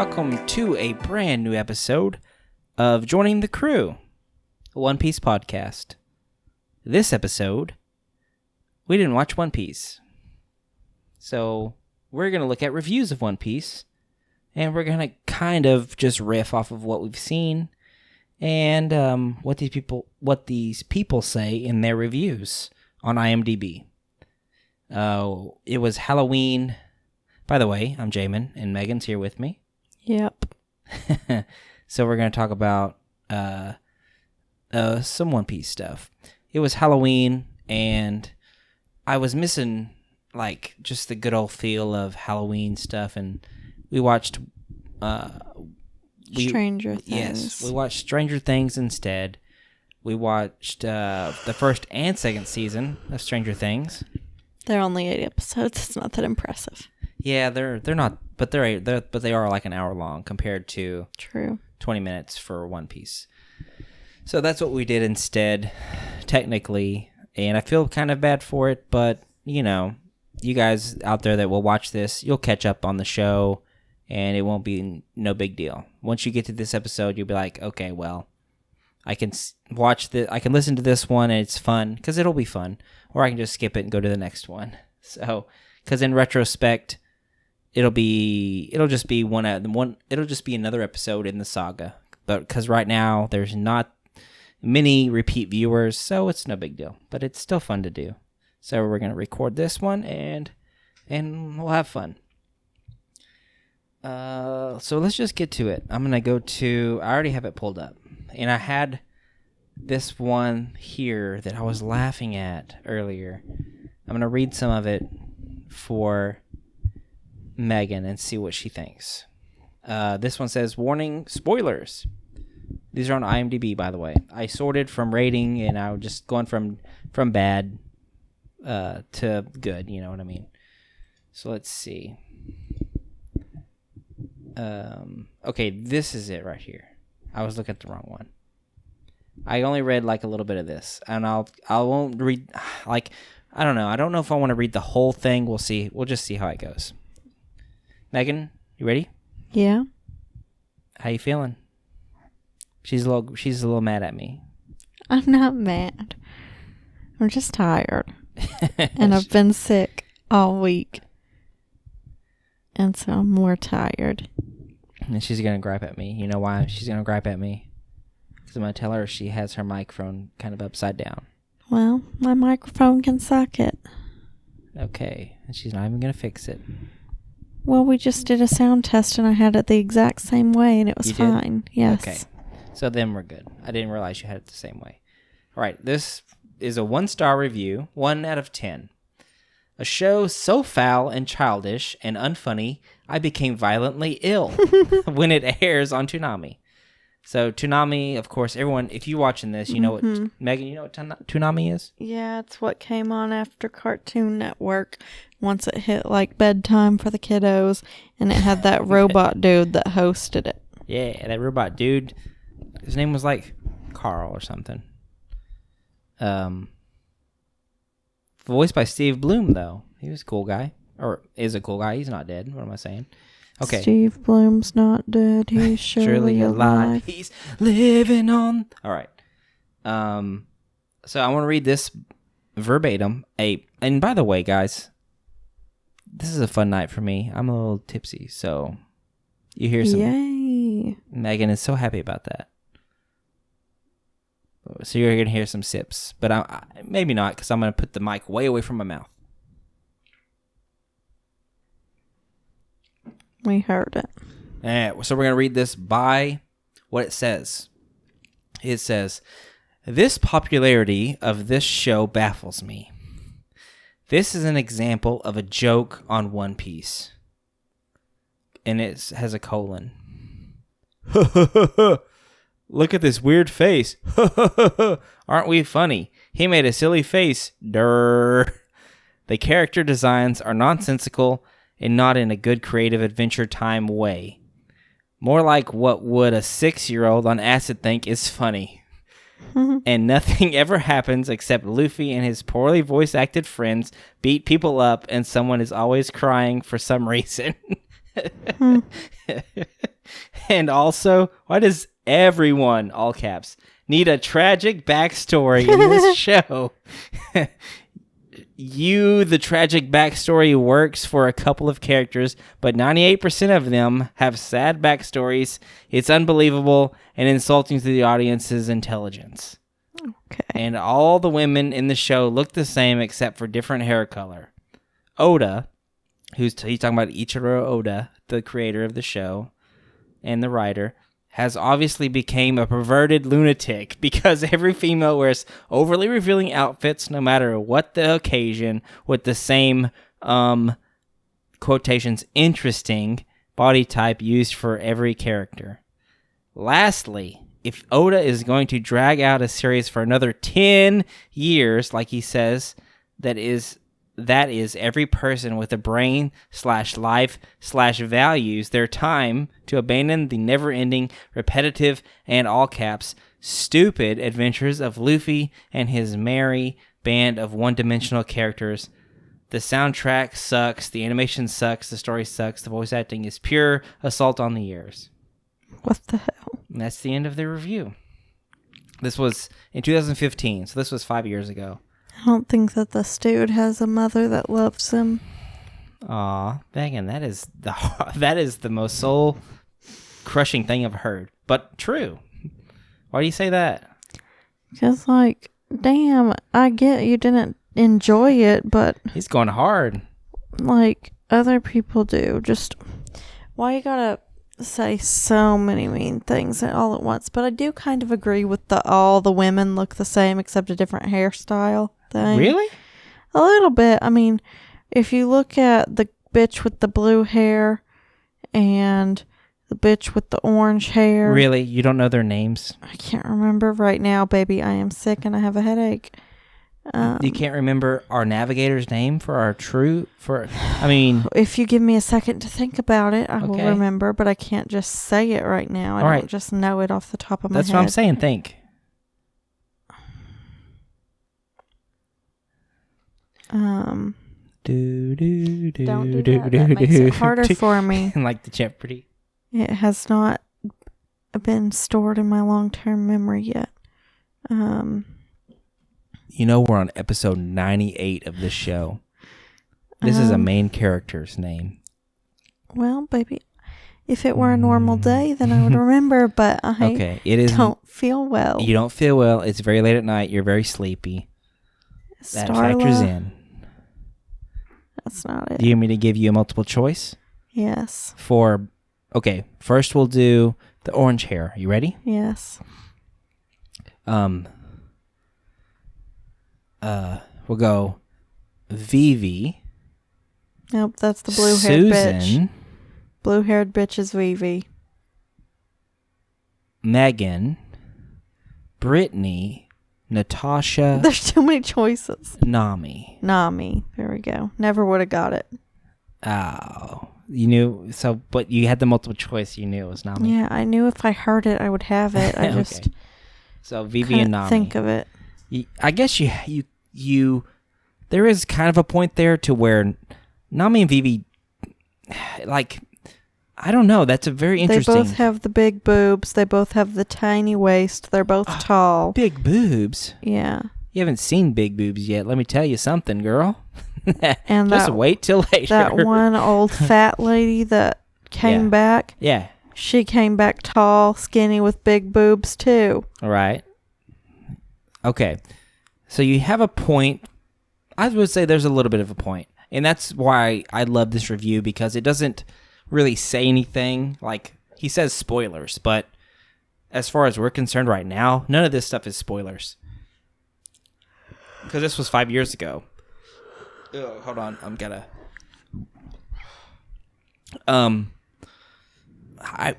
welcome to a brand new episode of Joining the Crew, a One Piece podcast. This episode, we didn't watch One Piece. So we're going to look at reviews of One Piece, and we're going to kind of just riff off of what we've seen and what these people say in their reviews on IMDB. It was Halloween. By the way, I'm Jamin, and Megan's here with me. Yep. So we're going to talk about some One Piece stuff. It was Halloween, and I was missing, just the good old feel of Halloween stuff, and we watched... Stranger Things. Yes, we watched Stranger Things instead. We watched the first and second season of Stranger Things. They're only 8 episodes. It's not that impressive. Yeah, they're not, but they are like an hour long compared to 20 minutes for One Piece. So that's what we did instead, technically, and I feel kind of bad for it, but you guys out there that will watch this, you'll catch up on the show, and it won't be no big deal. Once you get to this episode, you'll be like, okay, well, I can I can listen to this one, and it's fun because it'll be fun, or I can just skip it and go to the next one. So, because in retrospect, it'll just be another episode in the saga. But because right now there's not many repeat viewers, so it's no big deal. But it's still fun to do. So we're gonna record this one and we'll have fun. So let's just get to it. I'm gonna go to. I already have it pulled up, and I had this one here that I was laughing at earlier. I'm gonna read some of it for Megan and see what she thinks. This one says, warning, spoilers. These are on IMDb, by the way. I sorted from rating, and I was just going from bad to good, you know what I mean? So let's see. Okay, this is it right here. I was looking at the wrong one. I only read a little bit of this, and I won't read, I don't know. I don't know if I want to read the whole thing. We'll see. We'll just see how it goes. Megan, you ready? Yeah. How you feeling? She's a little mad at me. I'm not mad. I'm just tired. And I've been sick all week. And so I'm more tired. And she's going to gripe at me. You know why she's going to gripe at me? Because I'm going to tell her she has her microphone kind of upside down. Well, my microphone can suck it. Okay. And she's not even going to fix it. Well, we just did a sound test and I had it the exact same way and it was fine. Yes. Okay. So then we're good. I didn't realize you had it the same way. All right. This is a 1-star review, 1 out of 10. A show so foul and childish and unfunny, I became violently ill when it airs on Toonami. So Toonami, of course, everyone, if you're watching this, you know what, Megan, you know what Toonami is? Yeah, it's what came on after Cartoon Network once it hit bedtime for the kiddos, and it had that robot dude that hosted it. Yeah, that robot dude. His name was Carl or something. Voiced by Steve Bloom, though. He was a cool guy. Or is a cool guy. He's not dead. What am I saying? Okay. Steve Bloom's not dead. He's surely alive. He's living on. All right. So I want to read this verbatim. And by the way, guys, this is a fun night for me. I'm a little tipsy, so you hear some. Yay! Megan is so happy about that. So you're gonna hear some sips, but I maybe not because I'm gonna put the mic way away from my mouth. We heard it. So we're going to read this by what it says. It says, this popularity of this show baffles me. This is an example of a joke on One Piece. And it has a colon. Look at this weird face. Aren't we funny? He made a silly face. Durr. The character designs are nonsensical and not in a good creative adventure time way. More like what would a 6-year-old on acid think is funny. And nothing ever happens except Luffy and his poorly voice-acted friends beat people up and someone is always crying for some reason. And also, why does everyone, all caps, need a tragic backstory in this show? The tragic backstory works for a couple of characters, but 98% of them have sad backstories. It's unbelievable and insulting to the audience's intelligence. Okay. And all the women in the show look the same except for different hair color. Oda, he's talking about Ichiro Oda, the creator of the show and the writer, has obviously become a perverted lunatic because every female wears overly revealing outfits no matter what the occasion, with the same, quotations, interesting body type used for every character. Lastly, if Oda is going to drag out a series for another 10 years, like he says, that is every person with a brain /life/values their time to abandon the never-ending, repetitive, and all caps, stupid adventures of Luffy and his merry band of one-dimensional characters. The soundtrack sucks, the animation sucks, the story sucks, the voice acting is pure assault on the ears. What the hell? And that's the end of the review. This was in 2015, so this was 5 years ago. I don't think that this dude has a mother that loves him. Aw, Megan, that is the most soul crushing thing I've heard, but true. Why do you say that? Because, like, damn, I get you didn't enjoy it, but he's going hard. Like other people do. Just why you gotta say so many mean things all at once? But I do kind of agree with all the women look the same except a different hairstyle thing. Really? A little bit. I mean, if you look at the bitch with the blue hair and the bitch with the orange hair. Really? You don't know their names? I can't remember right now, baby. I am sick and I have a headache. You can't remember our navigator's name for our if you give me a second to think about it, I will remember, but I can't just say it right now. I don't just know it off the top of my head. That's what I'm saying. Think. Don't do that. That makes it harder for me. Like the Jeopardy. It has not been stored in my long-term memory yet. You know, we're on episode 98 of this show. This is a main character's name. Well, baby, if it were a normal day, then I would remember, but I don't feel well. You don't feel well. It's very late at night. You're very sleepy. That factors in. That's not it. Do you want me to give you a multiple choice? Yes. First we'll do the orange hair. You ready? Yes. We'll go Vivi. Nope, that's the blue-haired bitch. Blue-haired bitch is Vivi. Megan. Brittany. Natasha. There's too many choices. Nami. There we go. Never would have got it. Oh. You knew, but you had the multiple choice. You knew it was Nami. Yeah, I knew if I heard it, I would have it. I just So Vivi and Nami. Think of it. I guess you there is kind of a point there to where Nami and Vivi, like, I don't know. That's a very interesting. They both have the big boobs. They both have the tiny waist. They're both tall. Big boobs? Yeah. You haven't seen big boobs yet. Let me tell you something, girl. And just wait till later. That one old fat lady that came back. Yeah. She came back tall, skinny, with big boobs too. All right. Okay. So you have a point. I would say there's a little bit of a point. And that's why I love this review, because it doesn't really say anything. Like, he says spoilers, but as far as we're concerned right now, none of this stuff is spoilers. Because this was 5 years ago. Oh, hold on. I'm gonna...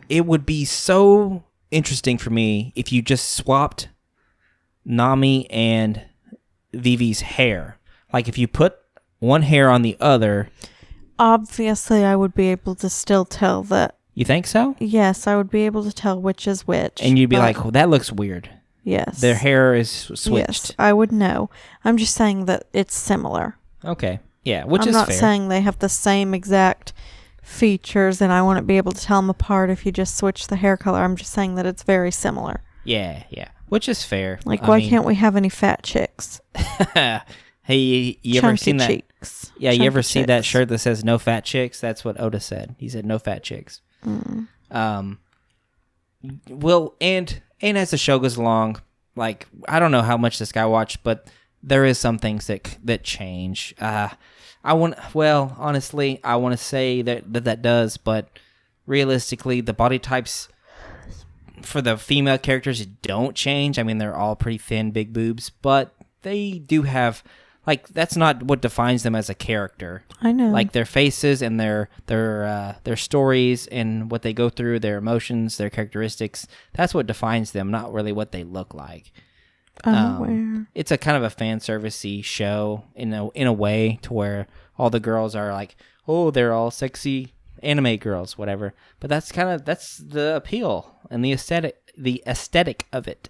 it would be so interesting for me if you just swapped Nami and Vivi's hair. Like, if you put one hair on the other... Obviously, I would be able to still tell that. You think so? Yes, I would be able to tell which is which. And you'd be like, well, that looks weird. Yes. Their hair is switched. Yes, I would know. I'm just saying that it's similar. Okay. Yeah, which is fair. I'm not fair. saying they have the same exact features, and I wouldn't be able to tell them apart if you just switch the hair color. I'm just saying that it's very similar. Yeah, which is fair. Like, why can't we have any fat chicks? Hey, you ever seen that? Cheeks. Yeah, you ever see that shirt that says "No fat chicks"? That's what Oda said. He said, "No fat chicks." Well, and as the show goes along, like, I don't know how much this guy watched, but there is some things that change. Honestly, I want to say that does, but realistically, the body types for the female characters don't change. I mean, they're all pretty thin, big boobs, but they do have, like, that's not what defines them as a character. I know. Like, their faces and their stories and what they go through, their emotions, their characteristics, that's what defines them, not really what they look like. It's a kind of a fan servicey show in a way, to where all the girls are like, oh, they're all sexy anime girls, whatever. But that's the appeal and the aesthetic of it.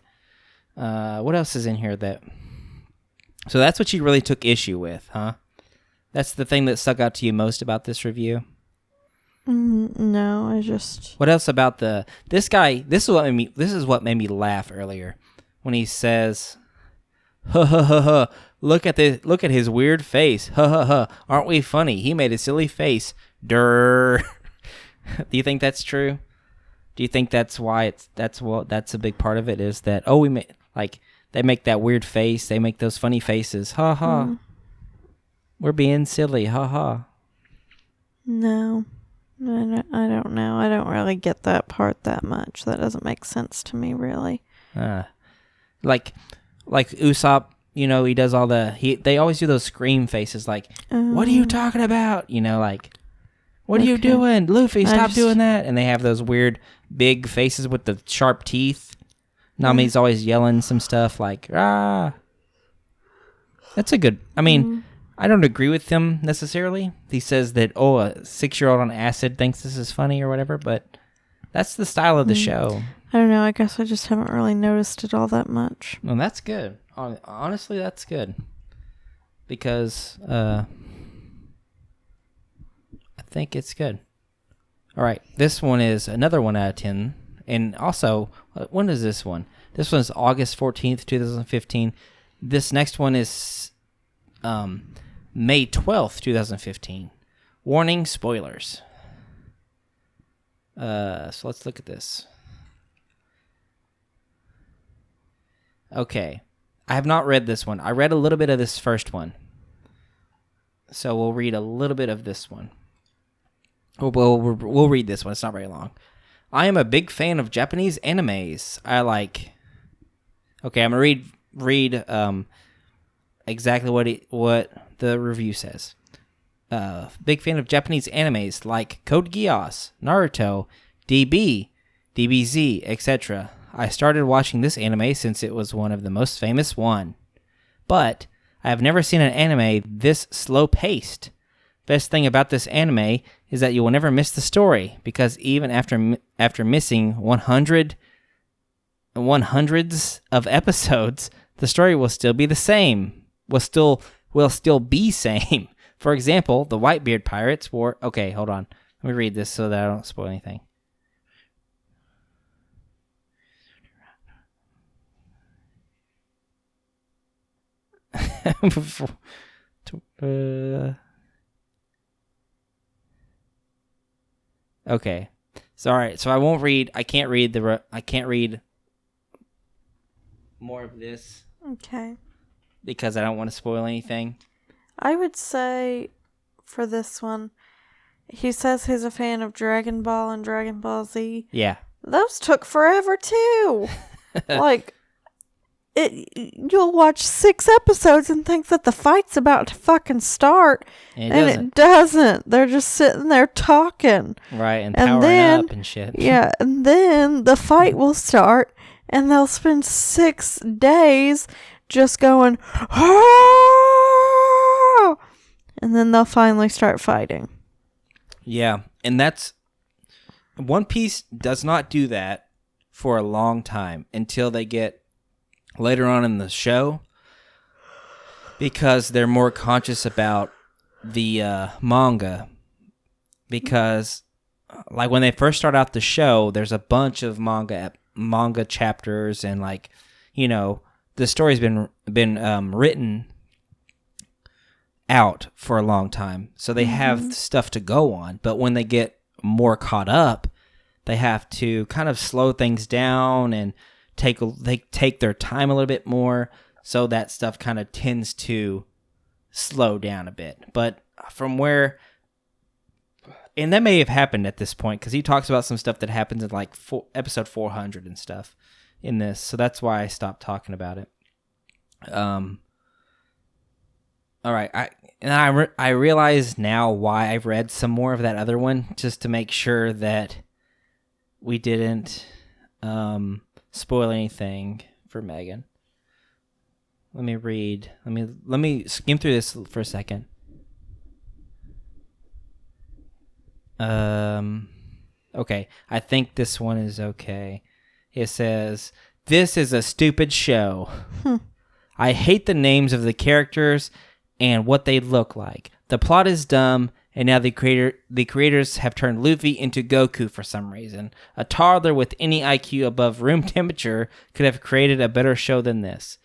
What else is in here so that's what you really took issue with, huh? That's the thing that stuck out to you most about this review? No, I just... What else about this guy? This is what made me laugh earlier, when he says, "Ha ha ha ha! Look at his weird face! Ha ha ha! Aren't we funny? He made a silly face. Durr." Do you think that's true? Do you think that's why that's a big part of it, is that they make that weird face, they make those funny faces. Ha ha. We're being silly. Ha ha. No. I don't know. I don't really get that part that much. That doesn't make sense to me, really. Like Usopp, he does all they always do those scream faces, like, what are you talking about? Like, what are you doing? Luffy, stop doing that. And they have those weird big faces with the sharp teeth. Nami's always yelling some stuff like, ah. That's a good, I don't agree with him necessarily. He says that, a 6-year-old on acid thinks this is funny or whatever, but that's the style of the show. I don't know. I guess I just haven't really noticed it all that much. Well, that's good. Honestly, that's good. Because I think it's good. All right. This one is another 1 out of 10. And also, when is this one? This one's August 14th, 2015. This next one is May 12th, 2015. Warning, spoilers. So let's look at this. Okay. I have not read this one. I read a little bit of this first one. So we'll read a little bit of this one. We'll read this one. It's not very long. I am a big fan of Japanese animes. Okay, I'm going to read exactly what the review says. Big fan of Japanese animes like Code Geass, Naruto, DBZ, etc. I started watching this anime since it was one of the most famous one. But I have never seen an anime this slow-paced. Best thing about this anime is that you will never miss the story, because even after missing hundreds of episodes, the story will still be the same. Will still be same. For example, the Whitebeard pirates were... Okay, hold on. Let me read this so that I don't spoil anything. Okay. So I won't read. I can't read more of this. Okay. Because I don't want to spoil anything. I would say for this one, he says he's a fan of Dragon Ball and Dragon Ball Z. Yeah. Those took forever too. You'll watch 6 episodes and think that the fight's about to fucking start, and it doesn't. They're just sitting there talking. Right, and powering up and shit. Yeah, and then the fight will start, and they'll spend 6 days just going, "Ah!" And then they'll finally start fighting. Yeah, and that's... One Piece does not do that for a long time until they get later on in the show, because they're more conscious about the manga. because like when they first start out the show, there's a bunch of manga chapters, and like, you know, the story's been written out for a long time, so they have stuff to go on. But when they get more caught up, they have to kind of slow things down and take their time a little bit more, so that stuff kind of tends to slow down a bit. But from where, and that may have happened at this point, because he talks about some stuff that happens in like episode 400 and stuff in this, so that's why I stopped talking about it. All right, I realize now why I've read some more of that other one, just to make sure that we didn't spoil anything for Megan. Let me read. Let me skim through this for a second. Okay, I think this one is okay. It says, "This is a stupid show. I hate the names of the characters and what they look like. The plot is dumb, and now the creators have turned Luffy into Goku for some reason. A toddler with any IQ above room temperature could have created a better show than this."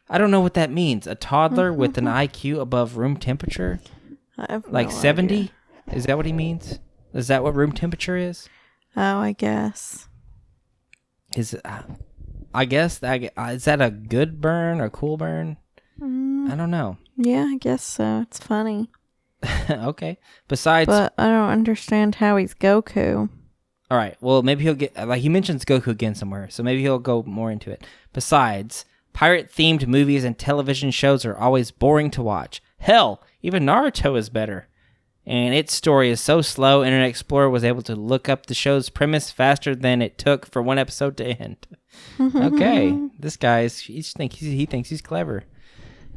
I don't know what that means. A toddler with an IQ above room temperature? I have like no 70? idea. Is that what he means? Is that what room temperature is? Oh, I guess. I guess, is that a good burn or cool burn? I don't know. Yeah, I guess so. It's funny. Okay. Besides... But I don't understand how he's Goku. All right. Well, maybe he'll get... Like, he mentions Goku again somewhere, so maybe he'll go more into it. Besides, pirate-themed movies and television shows are always boring to watch. Hell, even Naruto is better. And its story is so slow, Internet Explorer was able to look up the show's premise faster than it took for one episode to end. Okay. This guy, he thinks he's clever.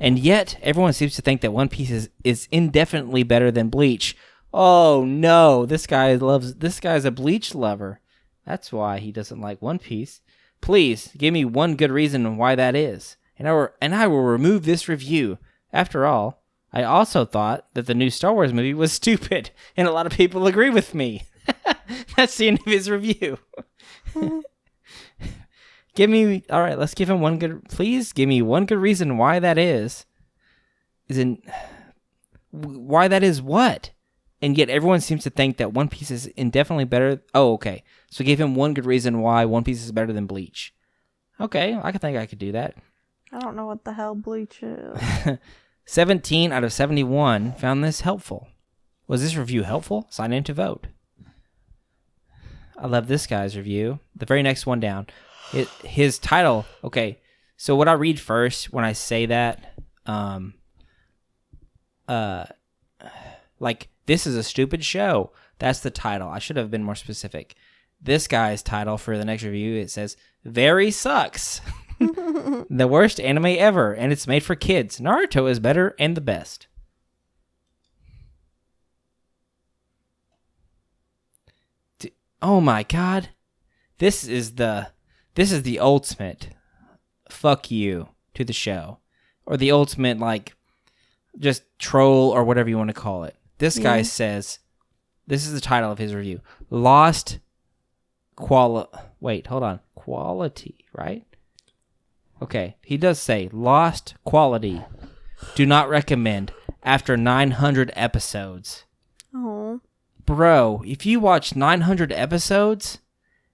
And yet, everyone seems to think that One Piece is indefinitely better than Bleach. Oh no, this guy's a Bleach lover. That's why he doesn't like One Piece. Please, give me one good reason why that is, and I will remove this review. After all, I also thought that the new Star Wars movie was stupid, and a lot of people agree with me. That's the end of his review. Let's give him please give me one good reason why that is. Why that is what? And yet everyone seems to think that One Piece is indefinitely better. Oh, okay. So give him one good reason why One Piece is better than Bleach. Okay, I could do that. I don't know what the hell Bleach is. 17 out of 71 found this helpful. Was this review helpful? Sign in to vote. I love this guy's review. The very next one down. His title. Okay, so what I read first when I say that, like, this is a stupid show. That's the title. I should have been more specific. This guy's title for the next review, it says, "Very sucks." The worst anime ever, and it's made for kids. Naruto is better and the best. Oh my god. This is the ultimate fuck you to the show. Or the ultimate, like, just troll or whatever you want to call it. This guy says, this is the title of his review. Quality, right? Okay, he does say, lost quality. Do not recommend after 900 episodes. Oh. Bro, if you watch 900 episodes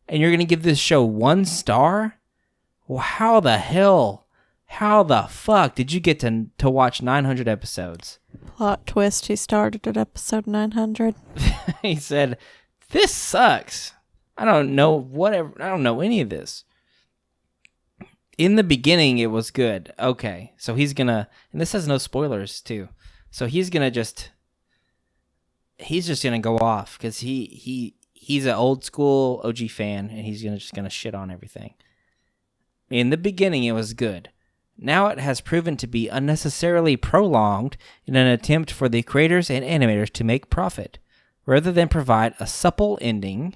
and you're going to give this show 1 star, well, how the fuck did you get to watch 900 episodes? Plot twist, he started at episode 900. He said, "This sucks. I don't know any of this." In the beginning, it was good. Okay, so he's gonna, and this has no spoilers too. So he's just gonna go off because he's an old school OG fan, and he's just gonna shit on everything. In the beginning, it was good. Now it has proven to be unnecessarily prolonged in an attempt for the creators and animators to make profit, rather than provide a supple ending.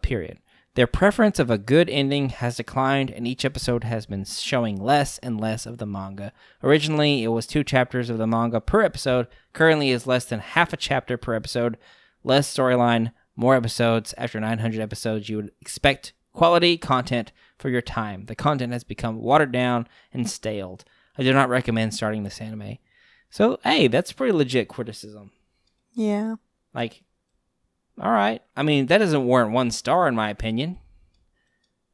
Period. Their preference of a good ending has declined, and each episode has been showing less and less of the manga. Originally, it was 2 chapters of the manga per episode. Currently, is less than half a chapter per episode. Less storyline, more episodes. After 900 episodes, you would expect quality content for your time. The content has become watered down and staled. I do not recommend starting this anime. So, hey, that's pretty legit criticism. Yeah. Like, all right. I mean, that doesn't warrant 1 star in my opinion.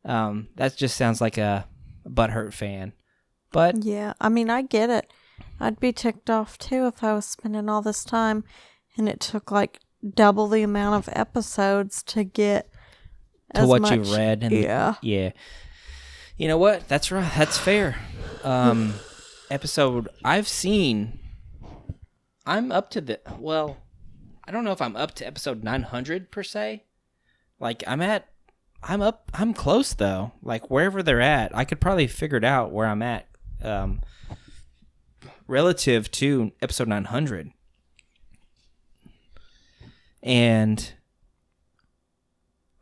That just sounds like a butthurt fan. But yeah, I mean, I get it. I'd be ticked off too if I was spending all this time and it took like double the amount of episodes to get to what you've read. And yeah. You know what? That's right. That's fair. Episode I've seen. I'm up to I don't know if I'm up to episode 900 per se. Like I'm close though. Like wherever they're at, I could probably figure it out where I'm at relative to episode 900. And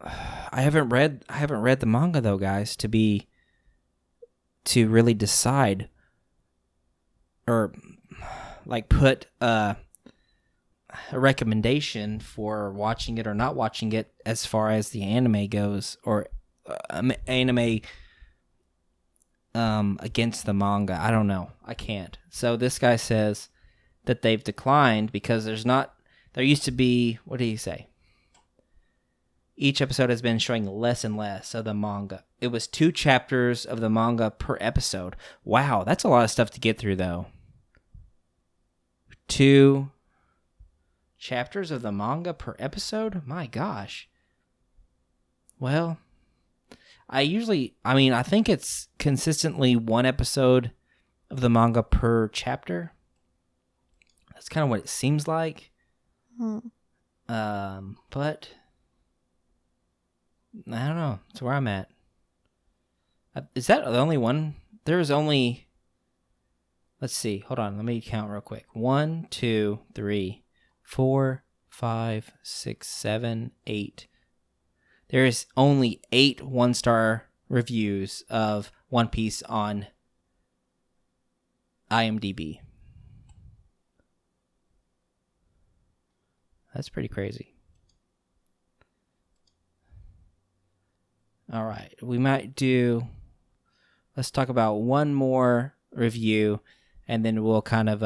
I haven't read the manga though, guys, to really decide or like put a recommendation for watching it or not watching it as far as the anime goes, or anime against the manga. I don't know. I can't. So this guy says that they've declined because there used to be, what did he say? Each episode has been showing less and less of the manga. It was 2 chapters of the manga per episode. Wow, that's a lot of stuff to get through though. 2 chapters of the manga per episode? My gosh. Well, I think it's consistently 1 episode of the manga per chapter. That's kind of what it seems like. But I don't know. That's where I'm at. Is that the only one? There's only... Let's see. Hold on. Let me count real quick. 1, 2, 3, 4, 5, 6, 7, 8. There is only 8 1-star reviews of One Piece on IMDB. That's pretty crazy. All right. Let's talk about one more review, and then we'll kind of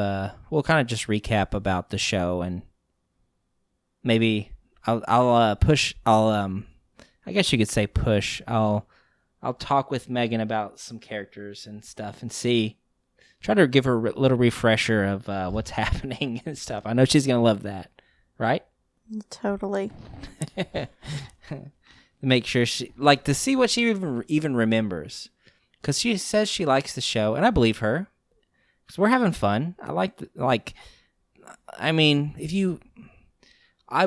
just recap about the show, and maybe I guess you could say push. I'll talk with Megan about some characters and stuff and try to give her a little refresher of what's happening and stuff. I know she's going to love that, right? Totally. Make sure to see what she even remembers. Because she says she likes the show, and I believe her. Because we're having fun. I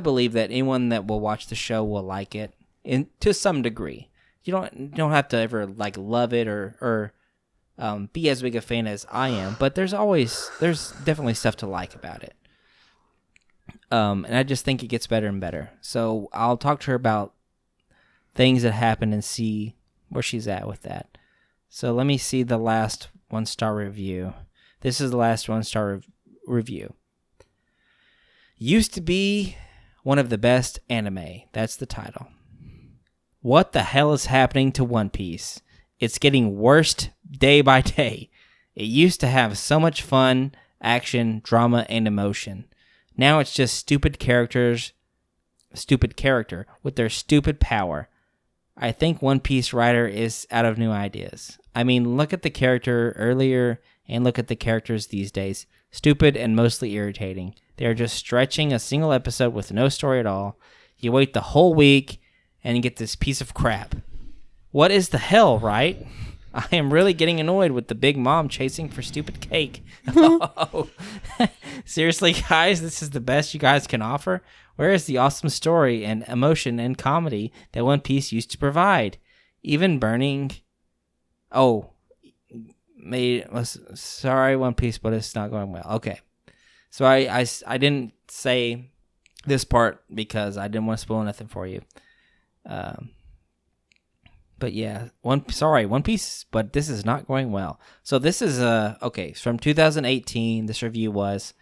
believe that anyone that will watch the show will like it, to some degree. You don't have to ever love it or be as big a fan as I am, but there's definitely stuff to like about it. And I just think it gets better and better. So I'll talk to her about things that happen and see where she's at with that. So let me see the last 1-star review. This is the last 1-star review. Used to be one of the best anime. That's the title. What the hell is happening to One Piece? It's getting worse day by day. It used to have so much fun, action, drama, and emotion. Now it's just stupid character with their stupid power. I think One Piece writer is out of new ideas. I mean, look at the character earlier and look at the characters these days. Stupid and mostly irritating. They are just stretching a single episode with no story at all. You wait the whole week and you get this piece of crap. What is the hell, right? I am really getting annoyed with the big mom chasing for stupid cake. Oh. Seriously, guys, this is the best you guys can offer? Where is the awesome story and emotion and comedy that One Piece used to provide? Even burning... Oh, sorry, One Piece, but it's not going well. Okay. So I didn't say this part because I didn't want to spoil nothing for you. But yeah, One Piece, but this is not going well. So this is okay, from 2018 this review was.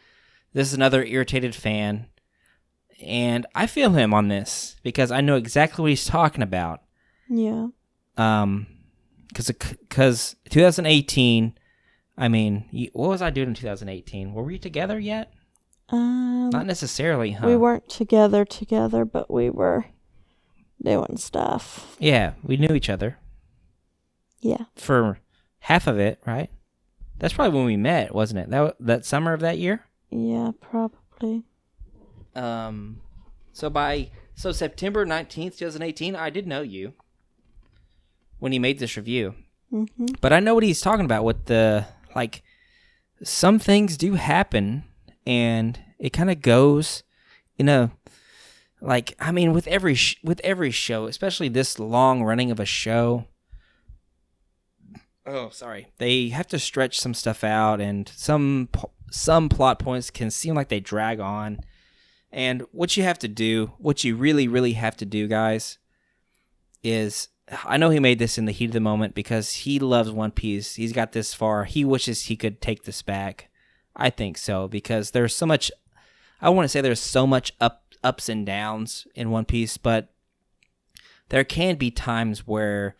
This is another irritated fan, and I feel him on this because I know exactly what he's talking about. Yeah. Cuz 2018, I mean, what was I doing in 2018? Were we together yet? Not necessarily, huh? We weren't together, but we were doing stuff. Yeah, we knew each other. Yeah. For half of it, right? That's probably when we met, wasn't it? That summer of that year? Yeah, probably. So September 19th, 2018, I did know you when he made this review. Mm-hmm. But I know what he's talking about with the, like, some things do happen and it kind of goes in a, like, I mean, with every show, especially this long running of a show. Oh, sorry. They have to stretch some stuff out, and some plot points can seem like they drag on. And what you really, really have to do, guys, is, I know he made this in the heat of the moment because he loves One Piece. He's got this far. He wishes he could take this back. I think so, because there's so much, I want to say there's so much ups and downs in One Piece, but there can be times where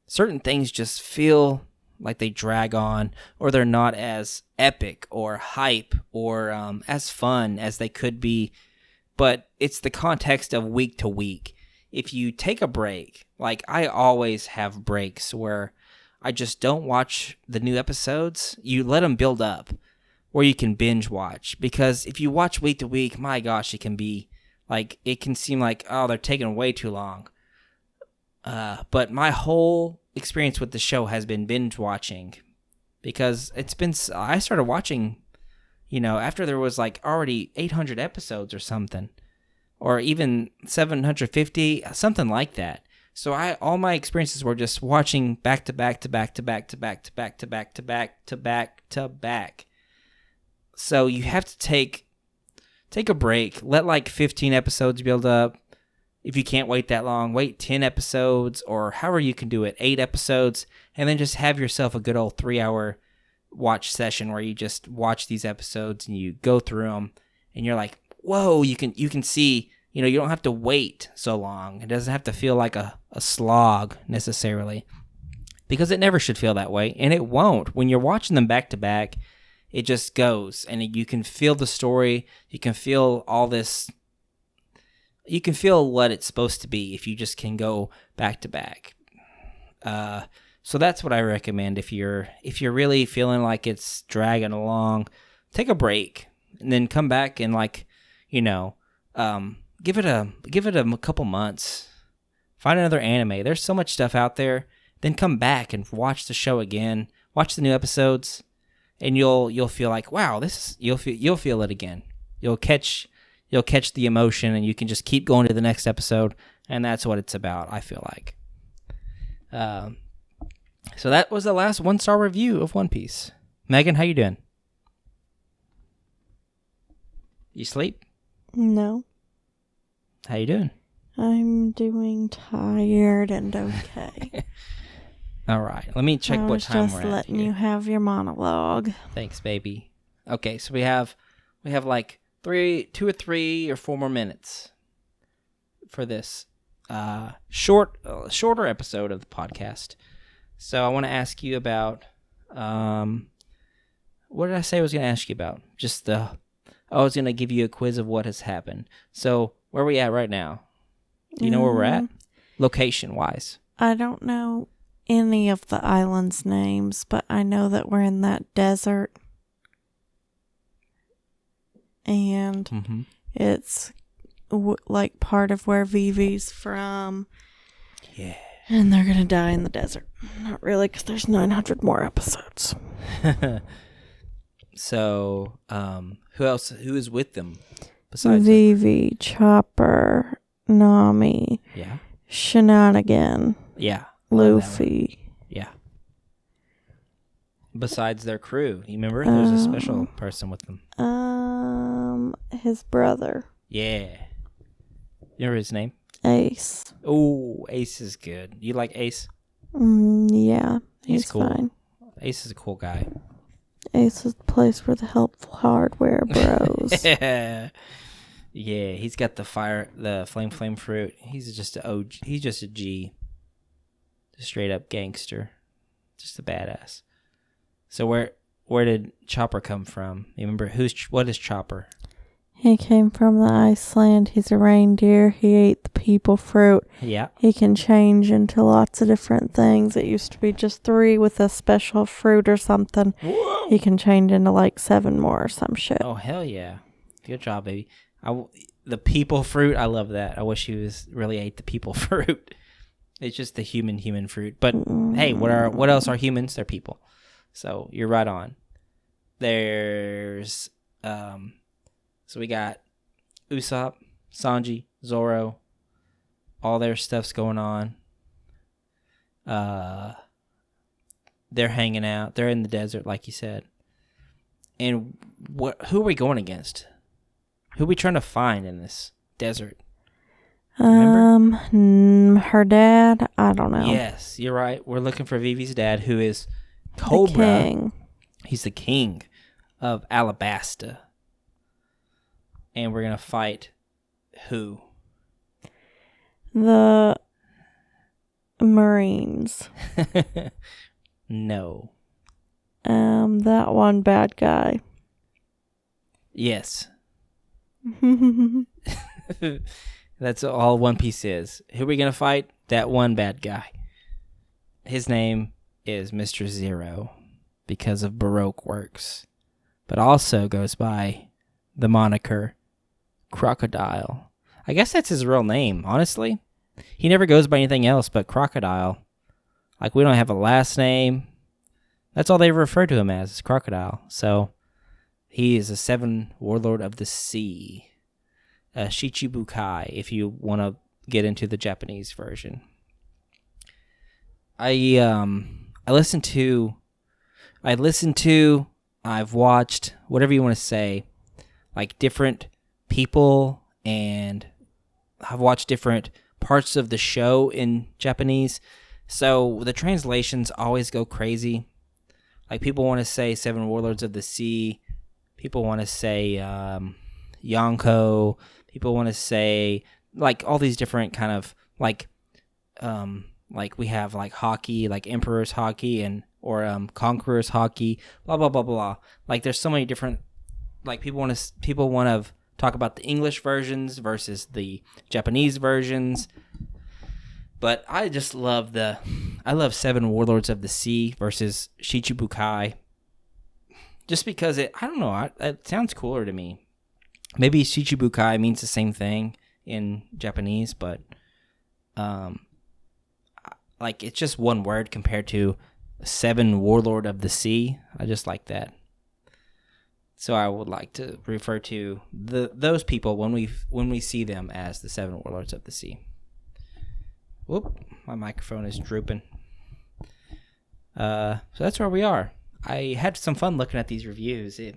certain things just feel like they drag on, or they're not as epic or hype or as fun as they could be. But it's the context of week to week. If you take a break, like I always have breaks where I just don't watch the new episodes, you let them build up, or you can binge watch. Because if you watch week to week, my gosh, it can be like, it can seem like, oh, they're taking way too long. But my whole experience with the show has been binge watching, because I started watching, after there was like already 800 episodes or something, or even 750, something like that. So all my experiences were just watching back to back to back to back to back to back to back to back to back to back. So you have to take a break, let like 15 episodes build up. If you can't wait that long, wait 10 episodes, or however you can do it, 8 episodes, and then just have yourself a good old 3-hour watch session where you just watch these episodes and you go through them, and you're like, whoa, you can see, you don't have to wait so long. It doesn't have to feel like a slog necessarily, because it never should feel that way, and it won't. When you're watching them back to back, it just goes, and you can feel the story, you can feel all this. You can feel what it's supposed to be if you just can go back to back. So that's what I recommend. If you're really feeling like it's dragging along, take a break and then come back and give it a couple months. Find another anime. There's so much stuff out there. Then come back and watch the show again. Watch the new episodes, and you'll feel like, wow, you'll feel it again. You'll catch the emotion, and you can just keep going to the next episode, and that's what it's about, I feel like. So that was the last 1-star review of One Piece. Megan, how you doing? You sleep? No. How you doing? I'm doing tired and okay. All right. Let me check what time we're at. I was just letting you have your monologue. Thanks, baby. Okay, so we have like 2 or 3 or 4 more minutes for this shorter episode of the podcast. So I want to ask you about what did I say I was going to ask you about? I was going to give you a quiz of what has happened. So where are we at right now? Do you know where we're at? Location wise. I don't know any of the islands' names, but I know that we're in that desert. And it's like part of where Vivi's from. Yeah. And they're going to die in the desert. Not really, because there's 900 more episodes. So, who else? Who is with them besides Vivi, Chopper, Nami. Yeah. Shenanigan. Yeah. Luffy. Yeah. Besides their crew, you remember? There's a special person with them. His brother. Yeah. You remember his name? Ace. Oh, Ace is good. You like Ace? Yeah, he's cool. Fine. Ace is a cool guy. Ace is the place for the helpful hardware bros. Yeah, he's got the flame fruit. He's just a OG. He's just a G. Just straight up gangster. Just a badass. So where did Chopper come from? You remember what is Chopper? He came from the Iceland. He's a reindeer. He ate the people fruit. Yeah. He can change into lots of different things. It used to be just 3 with a special fruit or something. Whoa. He can change into like 7 more or some shit. Oh, hell yeah. Good job, baby. The people fruit, I love that. I wish he really ate the people fruit. It's just the human fruit. But hey, what else are humans? They're people. So you're right on. There's so we got Usopp, Sanji, Zoro. All their stuff's going on. They're hanging out. They're in the desert, like you said. And who are we going against? Who are we trying to find in this desert? Her dad, I don't know. Yes, you're right. We're looking for Vivi's dad, who is Cobra. The king. He's the king of Alabasta. And we're going to fight who? The Marines. No. That one bad guy. Yes. That's all One Piece is. Who are we going to fight? That one bad guy. His name is Mr. Zero because of Baroque works, but also goes by the moniker Crocodile. I guess that's his real name, honestly. He never goes by anything else but Crocodile. Like, we don't have a last name. That's all they refer to him as, is Crocodile. So, he is a 7 warlord of the sea. Shichibukai, if you want to get into the Japanese version. I've watched, whatever you want to say, like different people, and I've watched different parts of the show in Japanese. So the translations always go crazy. Like, people want to say 7 Warlords of the Sea. People want to say Yonko. People want to say, like, all these different kind of, like we have, like, hockey, like Emperor's Hockey or Conqueror's Hockey, blah, blah, blah, blah. Like, there's so many different, like, people want to talk about the English versions versus the Japanese versions. But I just love I love 7 Warlords of the Sea versus Shichibukai. Just because it sounds cooler to me. Maybe Shichibukai means the same thing in Japanese, but like, it's just one word compared to 7 Warlord of the Sea. I just like that. So I would like to refer to those people when we see them as the 7 Warlords of the Sea. Whoop, my microphone is drooping. So that's where we are. I had some fun looking at these reviews. It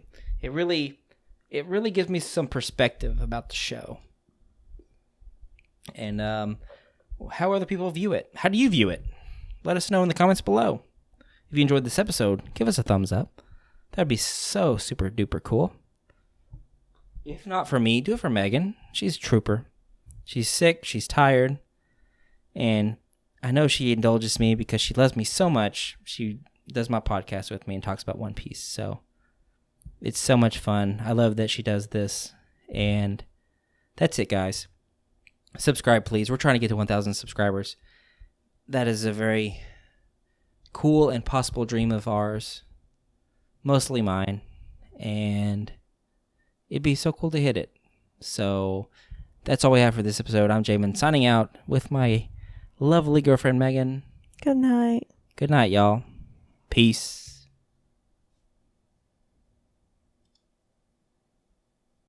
really gives me some perspective about the show. And how other people view it. How do you view it? Let us know in the comments below. If you enjoyed this episode, give us a thumbs up. That'd be so super duper cool. If not for me, do it for Megan. She's a trooper. She's sick. She's tired. And I know she indulges me because she loves me so much. She does my podcast with me and talks about One Piece. So it's so much fun. I love that she does this. And that's it, guys. Subscribe, please. We're trying to get to 1,000 subscribers. That is a very cool and possible dream of ours. Mostly mine. And it'd be so cool to hit it. So that's all we have for this episode. I'm Jamin, signing out with my lovely girlfriend, Megan. Good night. Good night, y'all. Peace.